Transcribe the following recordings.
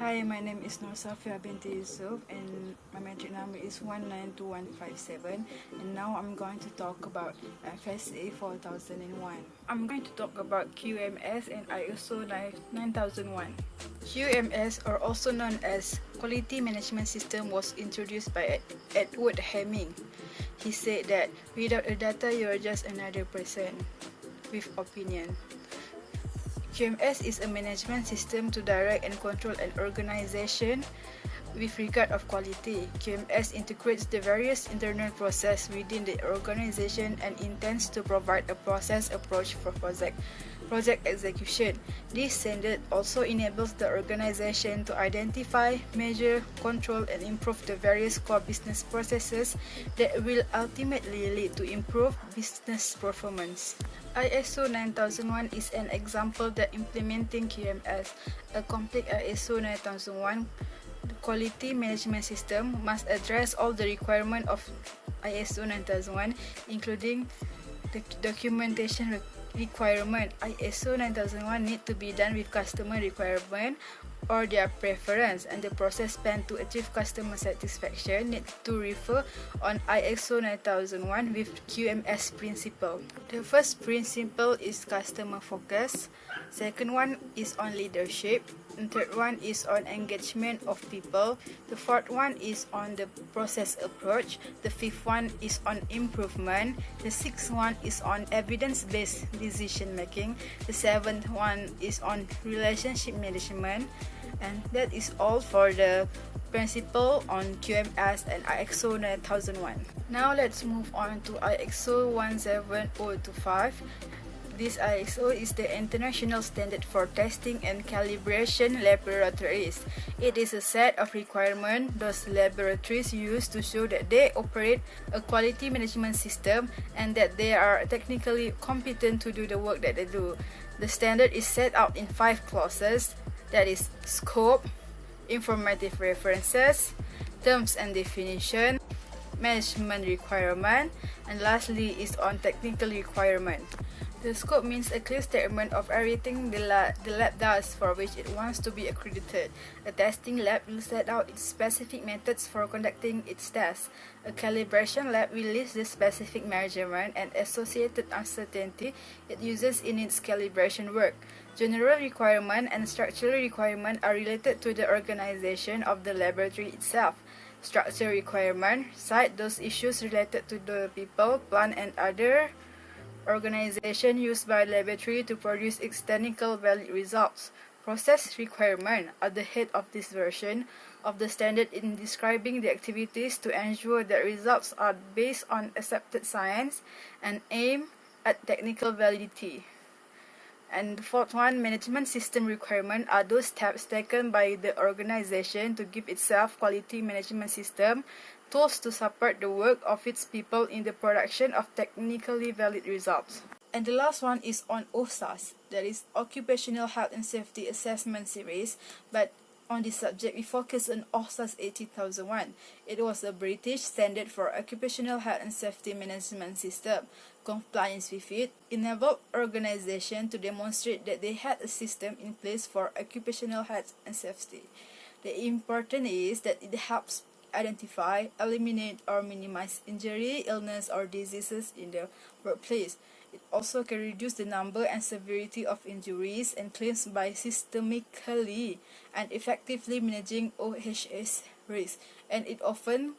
Hi, my name is Nur Safia binti Yusuf and my metric number is 1921157, and now I'm going to talk about FSA 4001. I'm going to talk about QMS and ISO 9001. QMS, or also known as Quality Management System, was introduced by Edward Hemming. He said that without a data you are just another person with opinion. QMS is a management system to direct and control an organization with regard of quality. QMS integrates the various internal processes within the organization and intends to provide a process approach for project execution. This standard also enables the organization to identify, measure, control, and improve the various core business processes that will ultimately lead to improved business performance. ISO 9001 is an example that implementing QMS. A complete ISO 9001 quality management system must address all the requirements of ISO 9001, including the documentation requirement. ISO 9001 need to be done with customer requirement or their preference, and the process plan to achieve customer satisfaction need to refer on ISO 9001 with QMS principle. The first principle is customer focus. Second one is on leadership. The third one is on engagement of people. The fourth one is on the process approach. The fifth one is on improvement. The sixth one is on evidence-based decision making. The seventh one is on relationship management. And that is all for the principle on QMS and ISO 9001. Now let's move on to ISO 17025. This ISO is the international standard for testing and calibration laboratories. It is a set of requirements those laboratories use to show that they operate a quality management system and that they are technically competent to do the work that they do. The standard is set out in 5 clauses, that is scope, informative references, terms and definition, management requirement, and lastly is on technical requirement. The scope means a clear statement of everything the lab does for which it wants to be accredited. A testing lab will set out its specific methods for conducting its tests. A calibration lab will list the specific measurement and associated uncertainty it uses in its calibration work. General requirement and structural requirement are related to the organization of the laboratory itself. Structure requirement cite those issues related to the people, plant, and other organization used by laboratory to produce its technical valid results. Process requirement are the head of this version of the standard in describing the activities to ensure that results are based on accepted science and aim at technical validity. And the fourth one, management system requirement, are those steps taken by the organization to give itself quality management system, tools to support the work of its people in the production of technically valid results. And the last one is on OSAS, that is Occupational Health and Safety Assessment Series, but on this subject we focus on OSAS 18001. It was a British standard for occupational health and safety management system. Compliance with it enabled organizations to demonstrate that they had a system in place for occupational health and safety. The important is that it helps identify, eliminate, or minimize injury, illness, or diseases in the workplace. It also can reduce the number and severity of injuries and claims by systemically and effectively managing OHS risk, and it often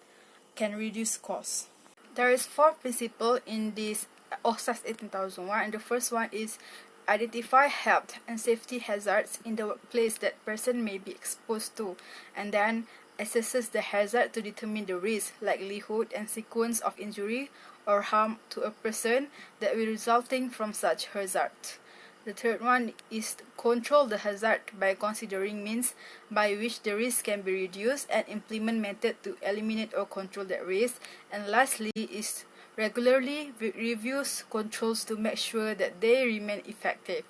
can reduce costs. There is 4 principles in this OSAS 18001, and the first one is identify health and safety hazards in the workplace that person may be exposed to, and then assesses the hazard to determine the risk, likelihood, and sequence of injury or harm to a person that will resulting from such hazard. The third one is control the hazard by considering means by which the risk can be reduced and implement methods to eliminate or control that risk. And lastly is regularly reviews controls to make sure that they remain effective.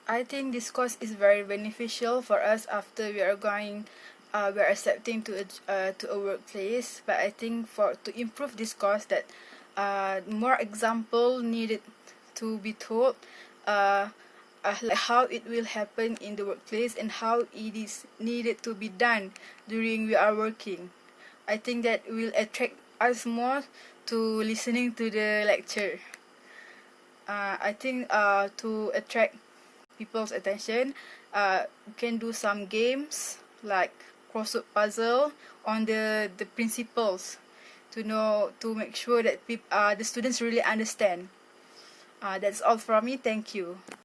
I think this course is very beneficial for us after we are accepting to a workplace. But I think to improve this course, that more example needed to be told. like how it will happen in the workplace and how it is needed to be done during we are working. I think that will attract us more to listening to the lecture. I think to attract people's attention, we can do some games like crossword puzzle on the principles to know, to make sure that the students really understand. That's all from me. Thank you.